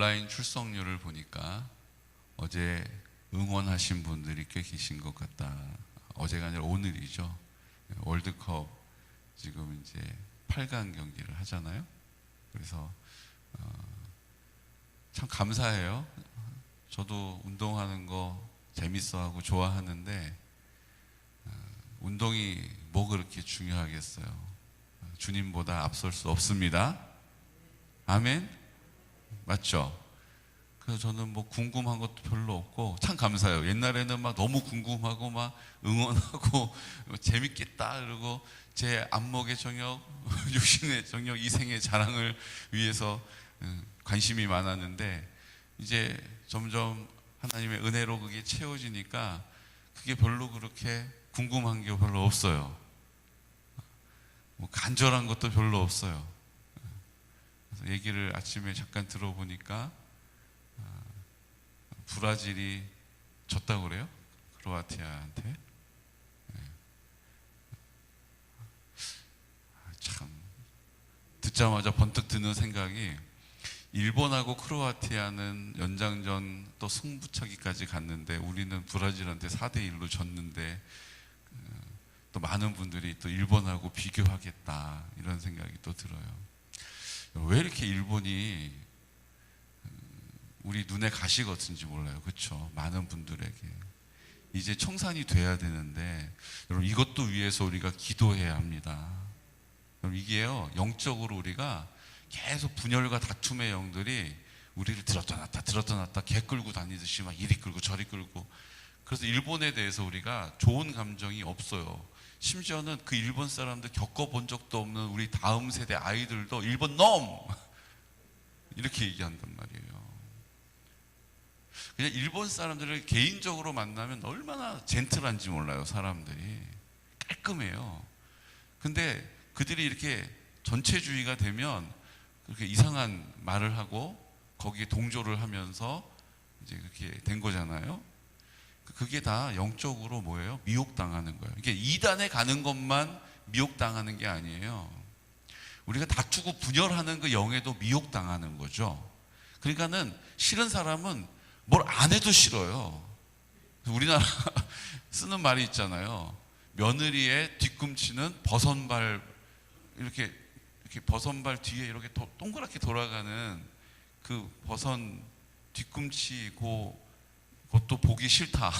온라인 출석률을 보니까 어제 응원하신 분들이 꽤 계신 것 같다. 어제가 아니라 오늘이죠. 월드컵 지금 이제 8강 경기를 하잖아요. 그래서 참 감사해요. 저도 운동하는 거 재밌어하고 좋아하는데 운동이 뭐 그렇게 중요하겠어요. 주님보다 앞설 수 없습니다. 아멘. 맞죠? 그래서 저는 뭐 궁금한 것도 별로 없고 참 감사해요. 옛날에는 막 너무 궁금하고 막 응원하고 재밌겠다 그러고 제 안목의 정역, 육신의 정역, 이생의 자랑을 위해서 관심이 많았는데 이제 점점 하나님의 은혜로 그게 채워지니까 그게 별로 그렇게 궁금한 게 별로 없어요. 뭐 간절한 것도 별로 없어요. 그래서 얘기를 아침에 잠깐 들어보니까 브라질이 졌다고 그래요? 크로아티아한테. 참 듣자마자 번뜩 드는 생각이 일본하고 크로아티아는 연장전 또 승부차기까지 갔는데 우리는 브라질한테 4대1로 졌는데 또 많은 분들이 또 일본하고 비교하겠다 이런 생각이 또 들어요. 왜 이렇게 일본이 우리 눈에 가시 같은지 몰라요. 그렇죠? 많은 분들에게 이제 청산이 돼야 되는데 여러분 이것도 위해서 우리가 기도해야 합니다. 여러분 이게요 영적으로 우리가 계속 분열과 다툼의 영들이 우리를 들었다 놨다 개 끌고 다니듯이 막 이리 끌고 저리 끌고, 그래서 일본에 대해서 우리가 좋은 감정이 없어요. 심지어는 그 일본 사람들 겪어본 적도 없는 우리 다음 세대 아이들도 일본 놈! 이렇게 얘기한단 말이에요. 그냥 일본 사람들을 개인적으로 만나면 얼마나 젠틀한지 몰라요. 사람들이 깔끔해요. 근데 그들이 이렇게 전체주의가 되면 그렇게 이상한 말을 하고 거기에 동조를 하면서 이제 그렇게 된 거잖아요. 그게 다 영적으로 뭐예요? 미혹당하는 거예요. 이게 이단에 가는 것만 미혹당하는 게 아니에요. 우리가 다투고 분열하는 그 영에도 미혹당하는 거죠. 그러니까는 싫은 사람은 뭘 안 해도 싫어요. 우리나라 쓰는 말이 있잖아요. 며느리의 뒤꿈치는 버선발, 이렇게 버선발 뒤에 이렇게 동그랗게 돌아가는 그 버선 뒤꿈치 그것도 보기 싫다.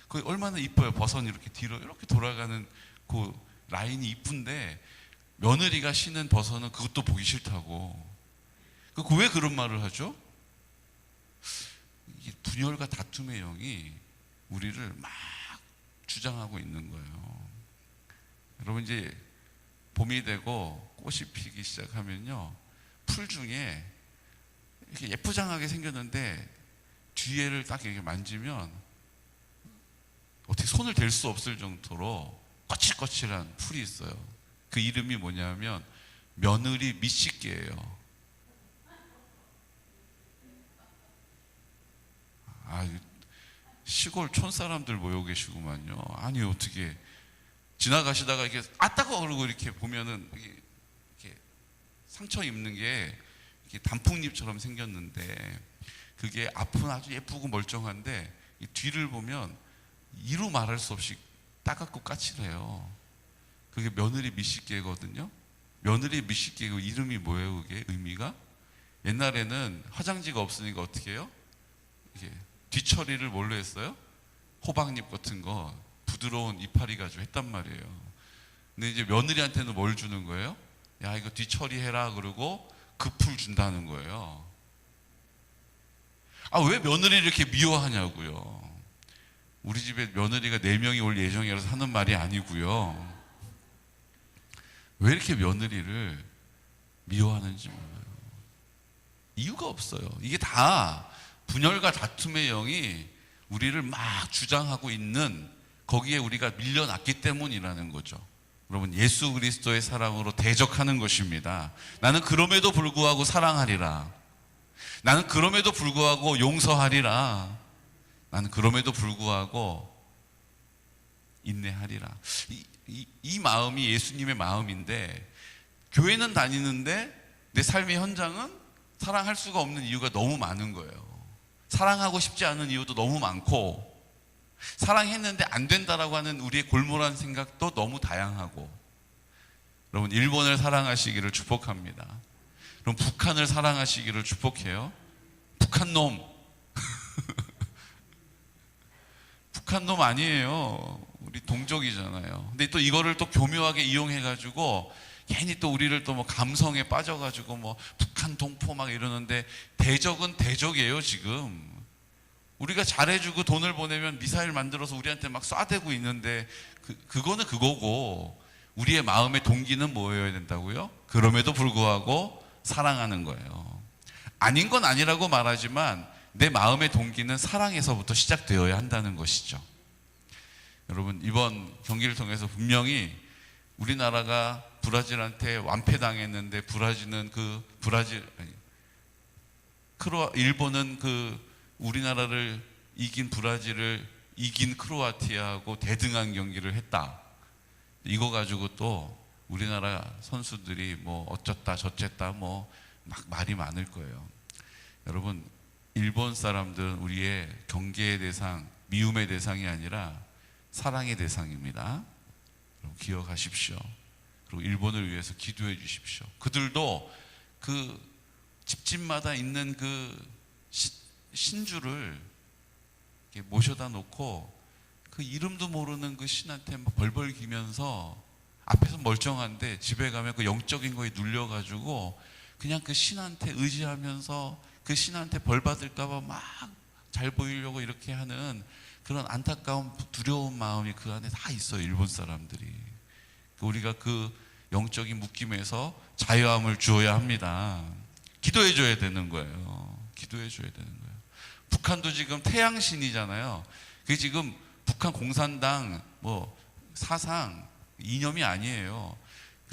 그 얼마나 이뻐요. 버선이 이렇게 뒤로 이렇게 돌아가는 그 라인이 이쁜데 며느리가 신은 버선은 그것도 보기 싫다고. 그 왜 그런 말을 하죠? 이 분열과 다툼의 영이 우리를 막 주장하고 있는 거예요. 여러분 이제 봄이 되고 꽃이 피기 시작하면요, 풀 중에 이렇게 예쁘장하게 생겼는데 뒤에를 딱 이렇게 만지면 어떻게 손을 댈 수 없을 정도로 거칠거칠한 풀이 있어요. 그 이름이 뭐냐면 며느리 밑씻개예요. 시골 촌사람들 모여 계시구만요. 아니 어떻게 지나가시다가 이렇게 따가워 그러고 이렇게 보면은 이렇게 상처 입는 게 이렇게 단풍잎처럼 생겼는데 그게 앞은 아주 예쁘고 멀쩡한데 이 뒤를 보면 이루 말할 수 없이 따갑고 까칠해요. 그게 며느리 밑씻개거든요. 며느리 밑씻개 그 이름이 뭐예요? 그게 의미가? 옛날에는 화장지가 없으니까 어떻게 해요? 이게 뒤처리를 뭘로 했어요? 호박잎 같은 거 부드러운 이파리 가지고 했단 말이에요. 근데 이제 며느리한테는 뭘 주는 거예요? 야 이거 뒤처리해라 그러고 그 풀 준다는 거예요. 왜 며느리를 이렇게 미워하냐고요. 우리 집에 며느리가 4명이 올 예정이라서 하는 말이 아니고요. 왜 이렇게 며느리를 미워하는지 몰라요. 이유가 없어요. 이게 다 분열과 다툼의 영이 우리를 막 주장하고 있는 거기에 우리가 밀려났기 때문이라는 거죠. 여러분 예수 그리스도의 사랑으로 대적하는 것입니다. 나는 그럼에도 불구하고 사랑하리라. 나는 그럼에도 불구하고 용서하리라. 나는 그럼에도 불구하고 인내하리라. 이 마음이 예수님의 마음인데 교회는 다니는데 내 삶의 현장은 사랑할 수가 없는 이유가 너무 많은 거예요. 사랑하고 싶지 않은 이유도 너무 많고, 사랑했는데 안 된다라고 하는 우리의 골몰한 생각도 너무 다양하고. 여러분, 일본을 사랑하시기를 축복합니다. 그럼 북한을 사랑하시기를 축복해요. 북한 놈 북한 놈 아니에요. 우리 동족이잖아요. 근데 또 이거를 또 교묘하게 이용해가지고 괜히 또 우리를 또 뭐 감성에 빠져가지고 뭐 북한 동포 막 이러는데, 대적은 대적이에요. 지금 우리가 잘해주고 돈을 보내면 미사일 만들어서 우리한테 막 쏴대고 있는데, 그거는 그거고, 우리의 마음의 동기는 뭐여야 된다고요? 그럼에도 불구하고 사랑하는 거예요. 아닌 건 아니라고 말하지만 내 마음의 동기는 사랑에서부터 시작되어야 한다는 것이죠. 여러분, 이번 경기를 통해서 분명히 우리나라가 브라질한테 완패당했는데, 일본은 우리나라를 이긴 브라질을 이긴 크로아티아하고 대등한 경기를 했다. 이거 가지고 또 우리나라 선수들이 뭐 어쩌다 저쨌다 뭐 막 말이 많을 거예요. 여러분, 일본 사람들은 우리의 경계의 대상, 미움의 대상이 아니라 사랑의 대상입니다. 여러분, 기억하십시오. 그리고 일본을 위해서 기도해 주십시오. 그들도 그 집집마다 있는 그 신주를 이렇게 모셔다 놓고 그 이름도 모르는 그 신한테 막 벌벌 기면서, 앞에서 멀쩡한데 집에 가면 그 영적인 거에 눌려가지고 그냥 그 신한테 의지하면서 그 신한테 벌 받을까봐 막 잘 보이려고 이렇게 하는 그런 안타까운 두려운 마음이 그 안에 다 있어요. 일본 사람들이. 우리가 그 영적인 묶임에서 자유함을 주어야 합니다. 기도해 줘야 되는 거예요. 기도해 줘야 되는 거예요. 북한도 지금 태양신이잖아요. 그게 지금 북한 공산당 뭐 사상 이념이 아니에요.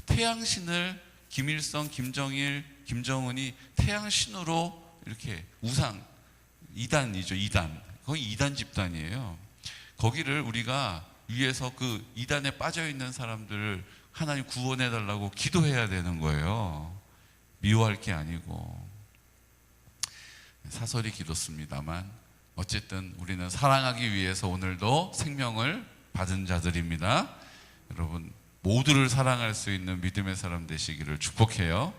태양신을 김일성, 김정일, 김정은이 태양신으로 이렇게 우상, 이단이죠. 이단. 거의 이단 집단이에요. 거기를 우리가 위에서 그 이단에 빠져 있는 사람들을 하나님 구원해 달라고 기도해야 되는 거예요. 미워할 게 아니고. 사설이 길었습니다만 어쨌든 우리는 사랑하기 위해서 오늘도 생명을 받은 자들입니다. 여러분, 모두를 사랑할 수 있는 믿음의 사람 되시기를 축복해요.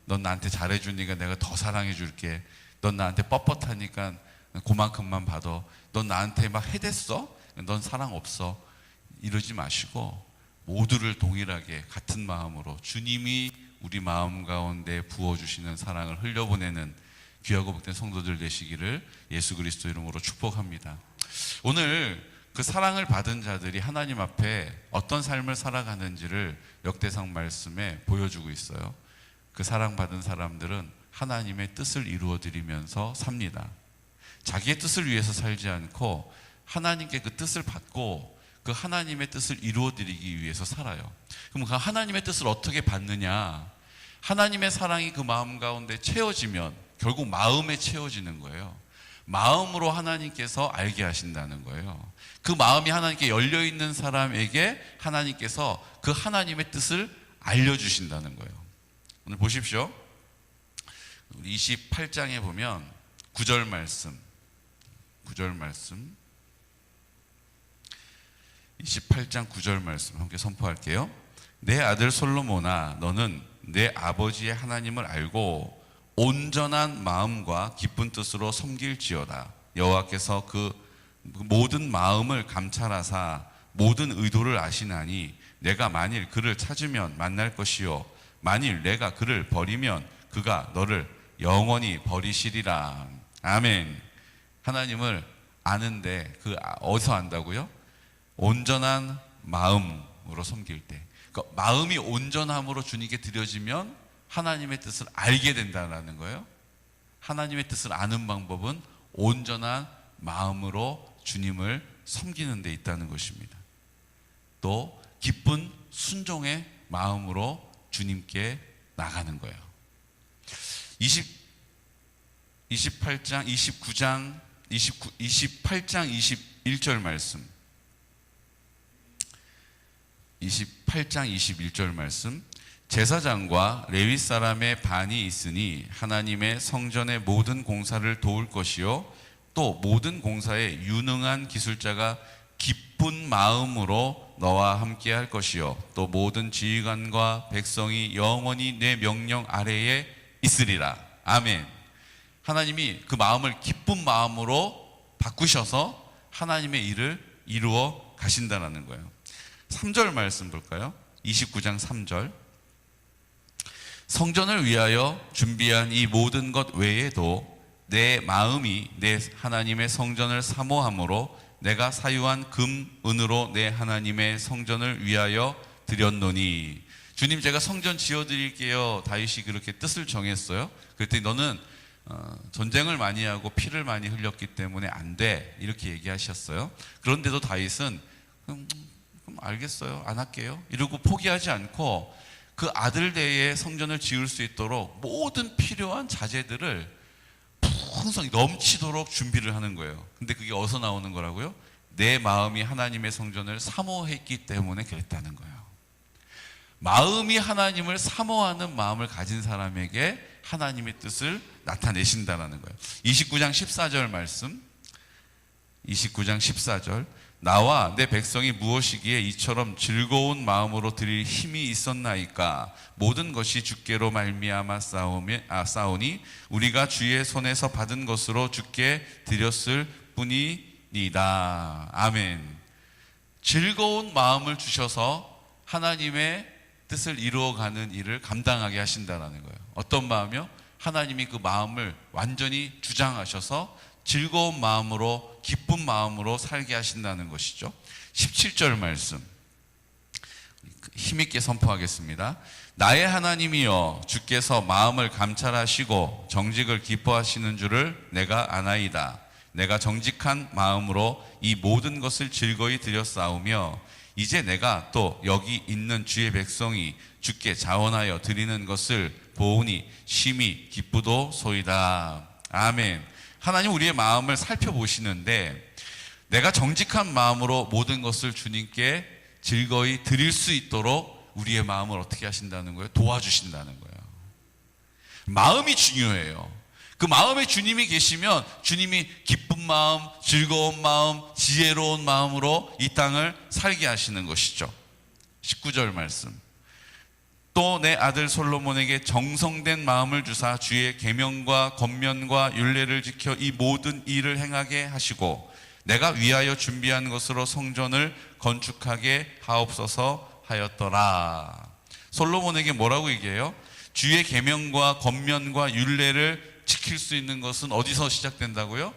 넌 나한테 잘해주니까 내가 더 사랑해 줄게. 넌 나한테 뻣뻣하니까 그만큼만 받아. 넌 나한테 막 해댔어? 넌 사랑 없어. 이러지 마시고 모두를 동일하게 같은 마음으로 주님이 우리 마음 가운데 부어주시는 사랑을 흘려보내는 귀하고 복된 성도들 되시기를 예수 그리스도 이름으로 축복합니다. 오늘 그 사랑을 받은 자들이 하나님 앞에 어떤 삶을 살아가는지를 역대상 말씀에 보여주고 있어요. 그 사랑받은 사람들은 하나님의 뜻을 이루어드리면서 삽니다. 자기의 뜻을 위해서 살지 않고 하나님께 그 뜻을 받고 그 하나님의 뜻을 이루어드리기 위해서 살아요. 그럼 그 하나님의 뜻을 어떻게 받느냐? 하나님의 사랑이 그 마음 가운데 채워지면 결국 마음에 채워지는 거예요. 마음으로 하나님께서 알게 하신다는 거예요. 그 마음이 하나님께 열려있는 사람에게 하나님께서 그 하나님의 뜻을 알려주신다는 거예요. 오늘 보십시오. 28장에 보면 9절 말씀 28장 9절 말씀 함께 선포할게요. 내 아들 솔로몬아, 너는 내 아버지의 하나님을 알고 온전한 마음과 기쁜 뜻으로 섬길지어다. 여호와께서 그 모든 마음을 감찰하사 모든 의도를 아시나니 내가 만일 그를 찾으면 만날 것이요 만일 내가 그를 버리면 그가 너를 영원히 버리시리라. 아멘. 하나님을 아는데 어디서 안다고요? 온전한 마음으로 섬길 때. 그러니까 마음이 온전함으로 주님께 드려지면 하나님의 뜻을 알게 된다는 거예요. 하나님의 뜻을 아는 방법은 온전한 마음으로 주님을 섬기는 데 있다는 것입니다. 또 기쁜 순종의 마음으로 주님께 나가는 거예요. 28장 21절 말씀 28장 21절 말씀 제사장과 레위 사람의 반이 있으니 하나님의 성전의 모든 공사를 도울 것이요 또 모든 공사에 유능한 기술자가 기쁜 마음으로 너와 함께 할 것이요 또 모든 지휘관과 백성이 영원히 내 명령 아래에 있으리라. 아멘. 하나님이 그 마음을 기쁜 마음으로 바꾸셔서 하나님의 일을 이루어 가신다는 거예요. 3절 말씀 볼까요? 29장 3절. 성전을 위하여 준비한 이 모든 것 외에도 내 마음이 내 하나님의 성전을 사모함으로 내가 사유한 금, 은으로 내 하나님의 성전을 위하여 드렸노니. 주님, 제가 성전 지어드릴게요. 다윗이 그렇게 뜻을 정했어요. 그랬더니 너는 전쟁을 많이 하고 피를 많이 흘렸기 때문에 안 돼, 이렇게 얘기하셨어요. 그런데도 다윗은 그럼 알겠어요, 안 할게요 이러고 포기하지 않고 그 아들 대에 성전을 지을 수 있도록 모든 필요한 자재들을 풍성히 넘치도록 준비를 하는 거예요. 근데 그게 어디서 나오는 거라고요? 내 마음이 하나님의 성전을 사모했기 때문에 그랬다는 거예요. 마음이 하나님을 사모하는 마음을 가진 사람에게 하나님의 뜻을 나타내신다는 거예요. 29장 14절 말씀, 29장 14절. 나와 내 백성이 무엇이기에 이처럼 즐거운 마음으로 드릴 힘이 있었나이까. 모든 것이 주께로 말미암아 싸우니 우리가 주의 손에서 받은 것으로 주께 드렸을 뿐이니이다. 아멘. 즐거운 마음을 주셔서 하나님의 뜻을 이루어가는 일을 감당하게 하신다는 거예요. 어떤 마음이요? 하나님이 그 마음을 완전히 주장하셔서 즐거운 마음으로, 기쁜 마음으로 살게 하신다는 것이죠. 17절 말씀 힘있게 선포하겠습니다. 나의 하나님이여, 주께서 마음을 감찰하시고 정직을 기뻐하시는 줄을 내가 아나이다. 내가 정직한 마음으로 이 모든 것을 즐거이 드렸사오며 이제 내가 또 여기 있는 주의 백성이 주께 자원하여 드리는 것을 보오니 심히 기쁘도소이다. 아멘. 하나님 우리의 마음을 살펴보시는데 내가 정직한 마음으로 모든 것을 주님께 즐거이 드릴 수 있도록 우리의 마음을 어떻게 하신다는 거예요? 도와주신다는 거예요. 마음이 중요해요. 그 마음에 주님이 계시면 주님이 기쁜 마음, 즐거운 마음, 지혜로운 마음으로 이 땅을 살게 하시는 것이죠. 19절 말씀. 또 내 아들 솔로몬에게 정성된 마음을 주사 주의 계명과 권면과 율례를 지켜 이 모든 일을 행하게 하시고 내가 위하여 준비한 것으로 성전을 건축하게 하옵소서 하였더라. 솔로몬에게 뭐라고 얘기해요? 주의 계명과 권면과 율례를 지킬 수 있는 것은 어디서 시작된다고요?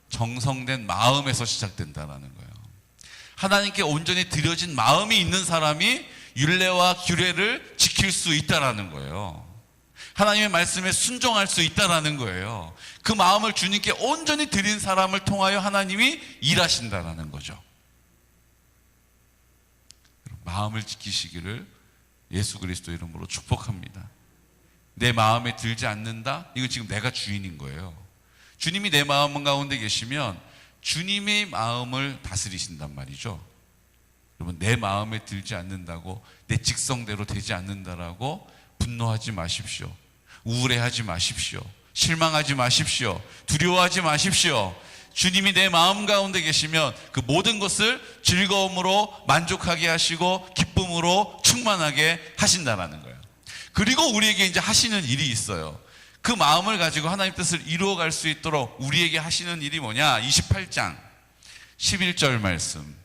정성된 마음에서 시작된다는 거예요. 하나님께 온전히 드려진 마음이 있는 사람이 율례와 규례를 지킬 수 있다라는 거예요. 하나님의 말씀에 순종할 수 있다라는 거예요. 그 마음을 주님께 온전히 드린 사람을 통하여 하나님이 일하신다라는 거죠. 마음을 지키시기를 예수 그리스도 이름으로 축복합니다. 내 마음에 들지 않는다? 이건 지금 내가 주인인 거예요. 주님이 내 마음 가운데 계시면 주님의 마음을 다스리신단 말이죠. 여러분, 내 마음에 들지 않는다고, 내 직성대로 되지 않는다라고 분노하지 마십시오. 우울해하지 마십시오. 실망하지 마십시오. 두려워하지 마십시오. 주님이 내 마음 가운데 계시면 그 모든 것을 즐거움으로 만족하게 하시고 기쁨으로 충만하게 하신다라는 거예요. 그리고 우리에게 이제 하시는 일이 있어요. 그 마음을 가지고 하나님 뜻을 이루어갈 수 있도록 우리에게 하시는 일이 뭐냐? 28장 11절 말씀,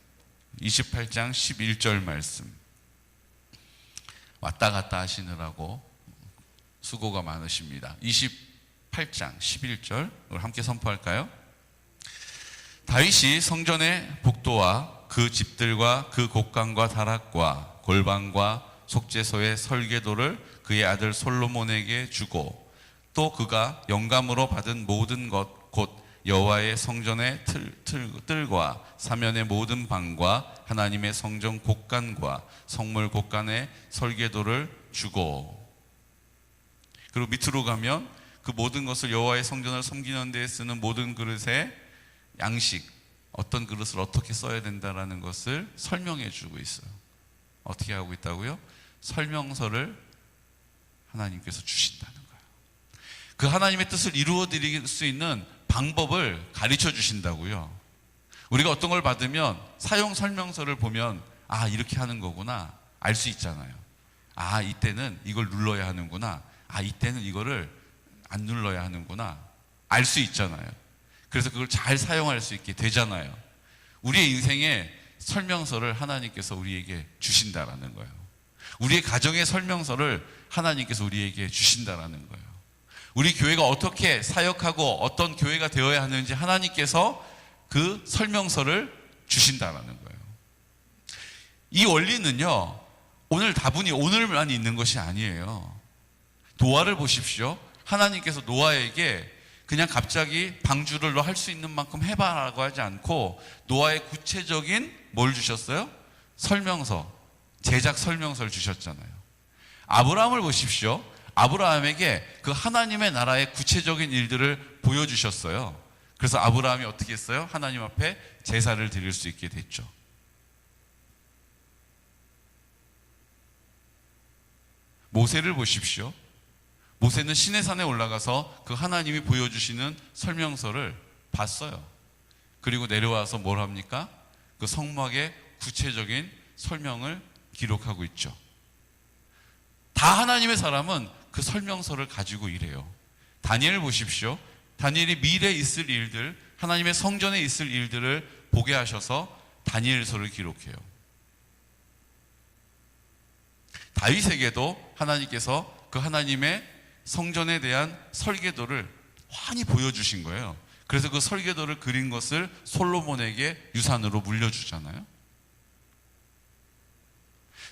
28장 11절 말씀. 왔다 갔다 하시느라고 수고가 많으십니다. 28장 11절 우리 함께 선포할까요? 다윗이 성전의 복도와 그 집들과 그 곡간과 다락과 골방과 속죄소의 설계도를 그의 아들 솔로몬에게 주고 또 그가 영감으로 받은 모든 것 곧 여호와의 성전의 뜰과 사면의 모든 방과 하나님의 성전 곡간과 성물 곡간의 설계도를 주고, 그리고 밑으로 가면 그 모든 것을 여호와의 성전을 섬기는 데에 쓰는 모든 그릇의 양식, 어떤 그릇을 어떻게 써야 된다라는 것을 설명해 주고 있어요. 어떻게 하고 있다고요? 설명서를 하나님께서 주신다는 거예요. 그 하나님의 뜻을 이루어 드릴 수 있는 방법을 가르쳐 주신다고요. 우리가 어떤 걸 받으면 사용 설명서를 보면 아, 이렇게 하는 거구나 알 수 있잖아요. 아, 이때는 이걸 눌러야 하는구나. 아, 이때는 이거를 안 눌러야 하는구나 알 수 있잖아요. 그래서 그걸 잘 사용할 수 있게 되잖아요. 우리의 인생에 설명서를 하나님께서 우리에게 주신다라는 거예요. 우리의 가정의 설명서를 하나님께서 우리에게 주신다라는 거예요. 우리 교회가 어떻게 사역하고 어떤 교회가 되어야 하는지 하나님께서 그 설명서를 주신다라는 거예요. 이 원리는요, 오늘 다분히 오늘만 있는 것이 아니에요. 노아를 보십시오. 하나님께서 노아에게 그냥 갑자기 방주를 할 수 있는 만큼 해봐라고 하지 않고 노아의 구체적인 뭘 주셨어요? 설명서, 제작 설명서를 주셨잖아요. 아브라함을 보십시오. 아브라함에게 그 하나님의 나라의 구체적인 일들을 보여주셨어요. 그래서 아브라함이 어떻게 했어요? 하나님 앞에 제사를 드릴 수 있게 됐죠. 모세를 보십시오. 모세는 시내산에 올라가서 그 하나님이 보여주시는 설명서를 봤어요. 그리고 내려와서 뭘 합니까? 그 성막의 구체적인 설명을 기록하고 있죠. 다 하나님의 사람은 그 설명서를 가지고 일해요. 다니엘 보십시오. 다니엘이 미래에 있을 일들, 하나님의 성전에 있을 일들을 보게 하셔서 다니엘서를 기록해요. 다윗에게도 하나님께서 그 하나님의 성전에 대한 설계도를 환히 보여주신 거예요. 그래서 그 설계도를 그린 것을 솔로몬에게 유산으로 물려주잖아요.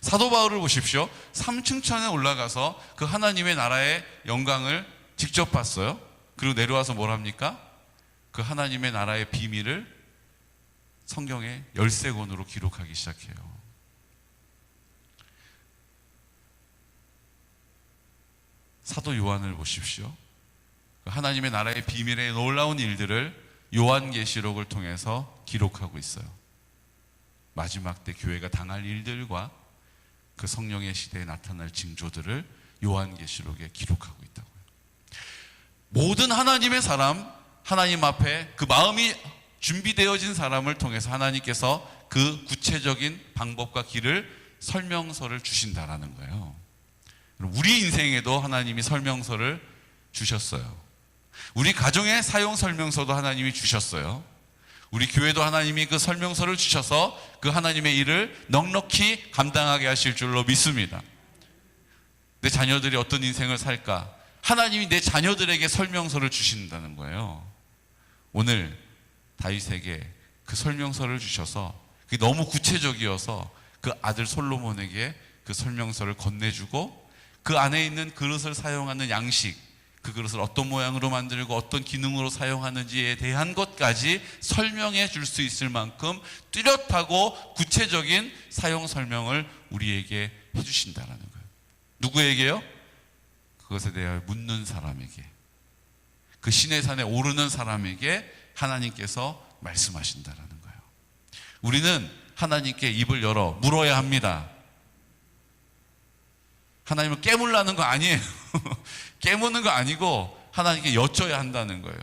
사도 바울을 보십시오. 삼층천에 올라가서 그 하나님의 나라의 영광을 직접 봤어요. 그리고 내려와서 뭘 합니까? 그 하나님의 나라의 비밀을 성경의 13권으로 기록하기 시작해요. 사도 요한을 보십시오. 하나님의 나라의 비밀의 놀라운 일들을 요한계시록을 통해서 기록하고 있어요. 마지막 때 교회가 당할 일들과 그 성령의 시대에 나타날 징조들을 요한계시록에 기록하고 있다고요. 모든 하나님의 사람, 하나님 앞에 그 마음이 준비되어진 사람을 통해서 하나님께서 그 구체적인 방법과 길을 설명서를 주신다라는 거예요. 우리 인생에도 하나님이 설명서를 주셨어요. 우리 가정의 사용 설명서도 하나님이 주셨어요. 우리 교회도 하나님이 그 설명서를 주셔서 그 하나님의 일을 넉넉히 감당하게 하실 줄로 믿습니다. 내 자녀들이 어떤 인생을 살까? 하나님이 내 자녀들에게 설명서를 주신다는 거예요. 오늘 다윗에게 그 설명서를 주셔서 그게 너무 구체적이어서 그 아들 솔로몬에게 그 설명서를 건네주고 그 안에 있는 그릇을 사용하는 양식, 그 그릇을 어떤 모양으로 만들고 어떤 기능으로 사용하는지에 대한 것까지 설명해 줄 수 있을 만큼 뚜렷하고 구체적인 사용 설명을 우리에게 해주신다는 거예요. 누구에게요? 그것에 대하여 묻는 사람에게, 그 시내산에 오르는 사람에게 하나님께서 말씀하신다는 거예요. 우리는 하나님께 입을 열어 물어야 합니다. 하나님을 깨물라는 거 아니에요. 깨무는 거 아니고 하나님께 여쭤야 한다는 거예요.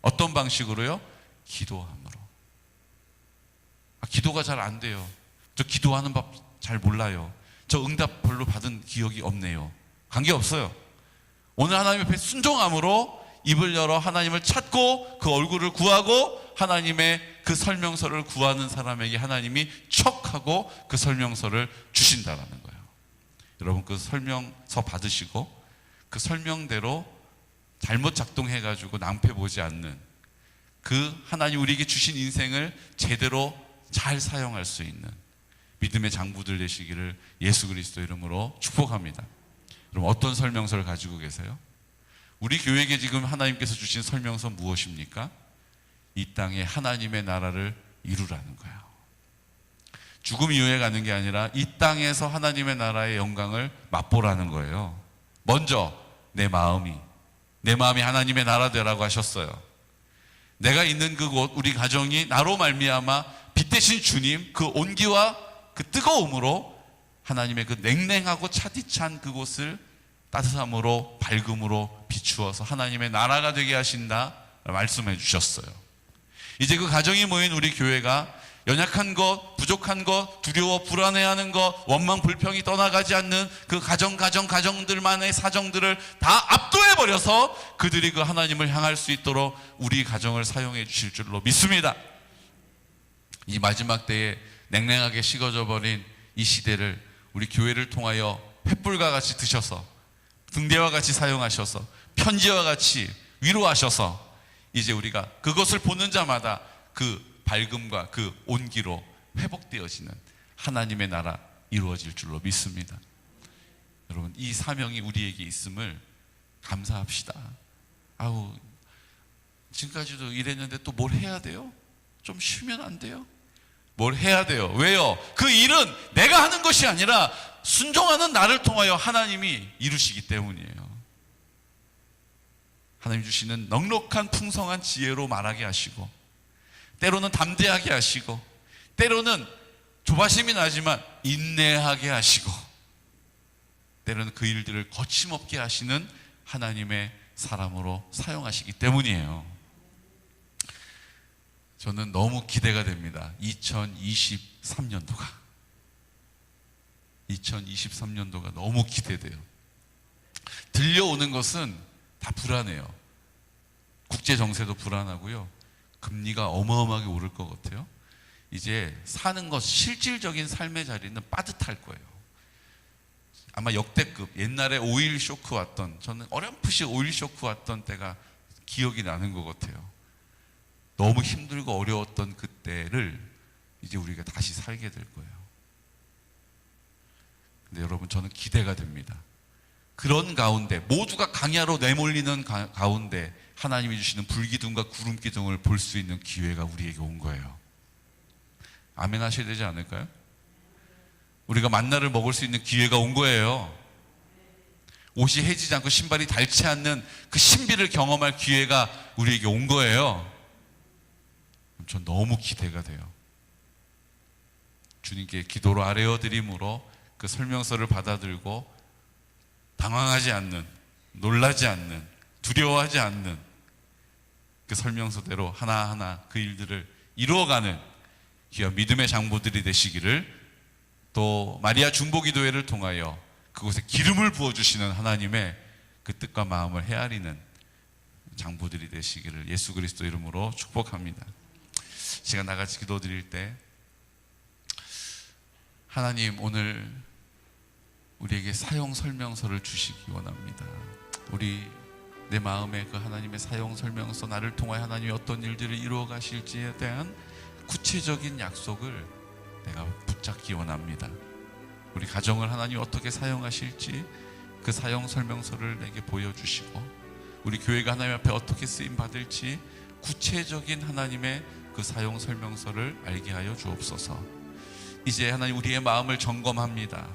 어떤 방식으로요? 기도함으로. 기도가 잘 안 돼요. 저 기도하는 법 잘 몰라요. 저 응답 별로 받은 기억이 없네요. 관계없어요. 오늘 하나님 앞에 순종함으로 입을 열어 하나님을 찾고 그 얼굴을 구하고 하나님의 그 설명서를 구하는 사람에게 하나님이 척하고 그 설명서를 주신다라는 거예요. 여러분 그 설명서 받으시고 그 설명대로 잘못 작동해가지고 낭패 보지 않는 그 하나님 우리에게 주신 인생을 제대로 잘 사용할 수 있는 믿음의 장부들 되시기를 예수 그리스도 이름으로 축복합니다. 그럼 어떤 설명서를 가지고 계세요? 우리 교회에게 지금 하나님께서 주신 설명서 무엇입니까? 이 땅에 하나님의 나라를 이루라는 거예요. 죽음 이후에 가는 게 아니라 이 땅에서 하나님의 나라의 영광을 맛보라는 거예요. 먼저 내 마음이 하나님의 나라 되라고 하셨어요. 내가 있는 그곳, 우리 가정이 나로 말미암아 빛 대신 주님 그 온기와 그 뜨거움으로 하나님의 그 냉랭하고 차디찬 그곳을 따뜻함으로 밝음으로 비추어서 하나님의 나라가 되게 하신다 말씀해 주셨어요. 이제 그 가정이 모인 우리 교회가 연약한 것, 부족한 것, 두려워 불안해하는 것, 원망 불평이 떠나가지 않는 그 가정들만의 사정들을 다 압도해버려서 그들이 그 하나님을 향할 수 있도록 우리 가정을 사용해 주실 줄로 믿습니다. 이 마지막 때에 냉랭하게 식어져 버린 이 시대를 우리 교회를 통하여 횃불과 같이 드셔서 등대와 같이 사용하셔서 편지와 같이 위로하셔서 이제 우리가 그것을 보는 자마다 그 밝음과 그 온기로 회복되어지는 하나님의 나라 이루어질 줄로 믿습니다. 여러분, 이 사명이 우리에게 있음을 감사합시다. 아우, 지금까지도 이랬는데 또 뭘 해야 돼요? 좀 쉬면 안 돼요? 뭘 해야 돼요? 왜요? 그 일은 내가 하는 것이 아니라 순종하는 나를 통하여 하나님이 이루시기 때문이에요. 하나님 주시는 넉넉한 풍성한 지혜로 말하게 하시고, 때로는 담대하게 하시고, 때로는 조바심이 나지만 인내하게 하시고, 때로는 그 일들을 거침없게 하시는 하나님의 사람으로 사용하시기 때문이에요. 저는 너무 기대가 됩니다. 2023년도가 너무 기대돼요. 들려오는 것은 다 불안해요. 국제 정세도 불안하고요. 금리가 어마어마하게 오를 것 같아요. 이제 사는 것, 실질적인 삶의 자리는 빠듯할 거예요. 아마 역대급, 옛날에 오일 쇼크 왔던, 저는 어렴풋이 오일 쇼크 왔던 때가 기억이 나는 것 같아요. 너무 힘들고 어려웠던 그때를 이제 우리가 다시 살게 될 거예요. 근데 여러분, 저는 기대가 됩니다. 그런 가운데, 모두가 강야로 내몰리는 가운데 하나님이 주시는 불기둥과 구름기둥을 볼 수 있는 기회가 우리에게 온 거예요. 아멘 하셔야 되지 않을까요? 우리가 만나를 먹을 수 있는 기회가 온 거예요. 옷이 해지지 않고 신발이 닳지 않는 그 신비를 경험할 기회가 우리에게 온 거예요. 전 너무 기대가 돼요. 주님께 기도로 아뢰어드림으로 그 설명서를 받아들고 당황하지 않는, 놀라지 않는, 두려워하지 않는 그 설명서대로 하나하나 그 일들을 이루어가는 귀한 믿음의 장보들이 되시기를, 또 마리아 중보기도회를 통하여 그곳에 기름을 부어주시는 하나님의 그 뜻과 마음을 헤아리는 장보들이 되시기를 예수 그리스도 이름으로 축복합니다. 시간 나같이 기도드릴 때, 하나님 오늘 우리에게 사용 설명서를 주시기 원합니다. 내 마음에 그 하나님의 사용 설명서, 나를 통하여 하나님이 어떤 일들을 이루어 가실지에 대한 구체적인 약속을 내가 붙잡기 원합니다. 우리 가정을 하나님이 어떻게 사용하실지 그 사용 설명서를 내게 보여주시고, 우리 교회가 하나님 앞에 어떻게 쓰임 받을지 구체적인 하나님의 그 사용 설명서를 알게 하여 주옵소서. 이제 하나님, 우리의 마음을 점검합니다.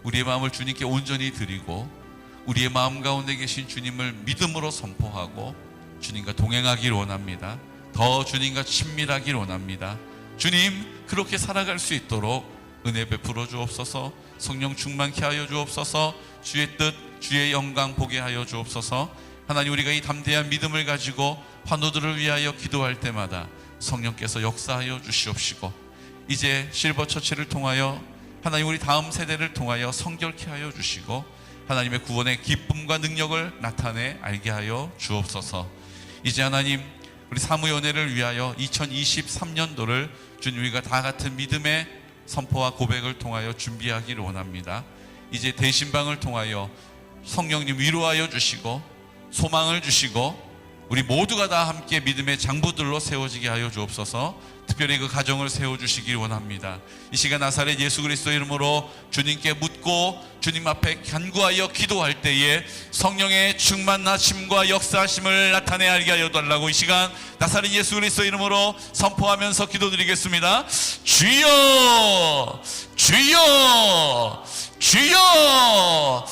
우리의 마음을 주님께 온전히 드리고, 우리의 마음 가운데 계신 주님을 믿음으로 선포하고 주님과 동행하기를 원합니다. 더 주님과 친밀하기를 원합니다. 주님, 그렇게 살아갈 수 있도록 은혜 베풀어 주옵소서. 성령 충만케 하여 주옵소서. 주의 뜻, 주의 영광 보게 하여 주옵소서. 하나님, 우리가 이 담대한 믿음을 가지고 환우들을 위하여 기도할 때마다 성령께서 역사하여 주시옵시고, 이제 실버처치를 통하여 하나님 우리 다음 세대를 통하여 성결케 하여 주시고, 하나님의 구원의 기쁨과 능력을 나타내 알게 하여 주옵소서. 이제 하나님, 우리 사무연회를 위하여 2023년도를 주님, 우리가 다 같은 믿음의 선포와 고백을 통하여 준비하기를 원합니다. 이제 대신방을 통하여 성령님 위로하여 주시고 소망을 주시고, 우리 모두가 다 함께 믿음의 장부들로 세워지게 하여 주옵소서. 특별히 그 가정을 세워주시길 원합니다. 이 시간 나사렛 예수 그리스도 이름으로 주님께 묻고 주님 앞에 간구하여 기도할 때에 성령의 충만하심과 역사하심을 나타내 알게 하여 달라고 이 시간 나사렛 예수 그리스도 이름으로 선포하면서 기도드리겠습니다. 주여, 주여, 주여.